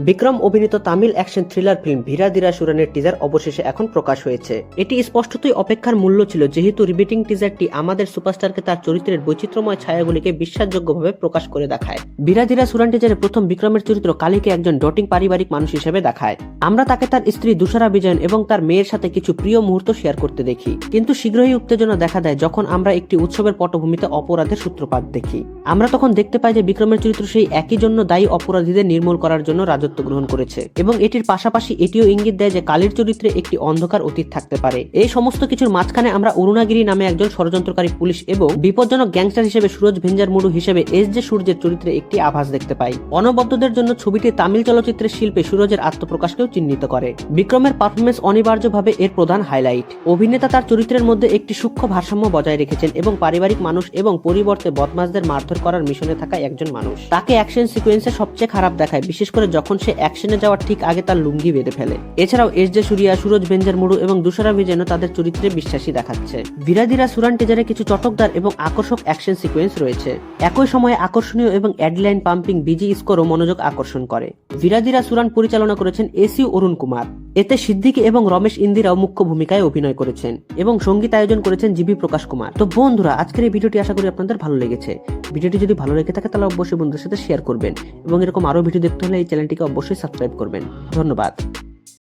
বিক্রম অভিনীত Tamil action thriller film ভিরাদিরাসুরানের teaser অবশেষে এখন প্রকাশ হয়েছে। এটি স্পষ্টতই অপেক্ষার মূল্য ছিল, যেহেতু রিপিটিং টিজারটি আমাদের সুপারস্টারকে তার চরিত্রের বৈচিত্র্যময় ছায়াগুলিকে বিশ্বাসযোগ্যভাবে প্রকাশ করে দেখায়। ভিরাদিরাসুরান টিজারে প্রথম বিক্রমের চরিত্র কালীকে একজন ডটিং পারিবারিক মানুষ হিসেবে দেখায়। আমরা তাকে তার স্ত্রী দুশারা বিজয়ন এবং তার মেয়ের সাথে কিছু প্রিয় মুহূর্ত শেয়ার করতে দেখি, কিন্তু শীঘ্রই উত্তেজনা দেখা দেয় যখন আমরা একটি উৎসবের পটভূমিতে অপরাধের সূত্রপাত দেখি। আমরা তখন দেখতে পাই যে বিক্রমের চরিত্র সেই একই জন্য দায়ী অপরাধীদের নির্মূল করার জন্য রাজত্ব গ্রহণ করেছে, এবং এটির পাশাপাশি এটিও ইঙ্গিত দেয় যে কালীর চরিত্রে একটি অন্ধকার অতীত থাকতে পারে। এই সমস্ত কিছুর মাঝখানে আমরা অরুণাগিরি নামে একজন ষড়যন্ত্রকারী পুলিশ এবং বিপজ্জনক গ্যাংস্টার হিসেবে সুরজ ভেঞ্জারমুড়ু হিসেবে এস.জে. সূর্যের চরিত্রে একটি আভাস দেখতে পাই। অনবদ্যদের জন্য ছবিটি তামিল চলচ্চিত্রের শিল্পে সুরজের আত্মপ্রকাশকেও চিহ্নিত করে। বিক্রমের পারফরমেন্স অনিবার্যভাবে এর প্রধান হাইলাইট। অভিনেতা তার চরিত্রের মধ্যে একটি সূক্ষ্ম ভারসাম্য বজায় রেখেছেন এবং পারিবারিক মানুষ এবং পরিবর্তে বদমাশদের মারধর করার মিশনে থাকা একজন মানুষ। তাকে অ্যাকশন সিকোয়েন্সে সবচেয়ে খারাপ দেখায়, বিশেষ করে যখন সে অ্যাকশনে যাওয়ার ঠিক আগে তার লুঙ্গি বেঁধে ফেলে। এছাড়াও এস.জে. সূর্যা, সুরজ ভেঞ্জারমুড়ু এবং দুশারা বিজয়নও তাদের চরিত্রে বিশ্বাসী দেখাচ্ছে। ভিরাদিরাসুরান টিজারে কিছু চটকদার এবং আকর্ষক অ্যাকশন সিকোয়েন্স রয়েছে। একই সময়ে আকর্ষণীয় এবং অ্যাডলাইন পাম্পিং বিজি স্কোরও মনোযোগ আকর্ষণ করে। ভিরাদিরাসুরান পরিচালনা করেছেন এস.ইউ. অরুণ কুমার। এতে সিদ্দিকী এবং রমেশ ইন্দিরাও মুখ্য ভূমিকায় অভিনয় করেছেন এবং সঙ্গীত আয়োজন করেছেন জি.বি. প্রকাশ কুমার। তো বন্ধুরা, আজকের এই ভিডিওটি আশা করি আপনাদের ভালো লেগেছে। ভিডিওটি যদি ভালো লেগে থাকে তাহলে অবশ্যই বন্ধুদের সাথে শেয়ার করবেন এবং এরকম আরো ভিডিও দেখতে হলে এই চ্যানেলটিকে অবশ্যই সাবস্ক্রাইব করবেন। ধন্যবাদ।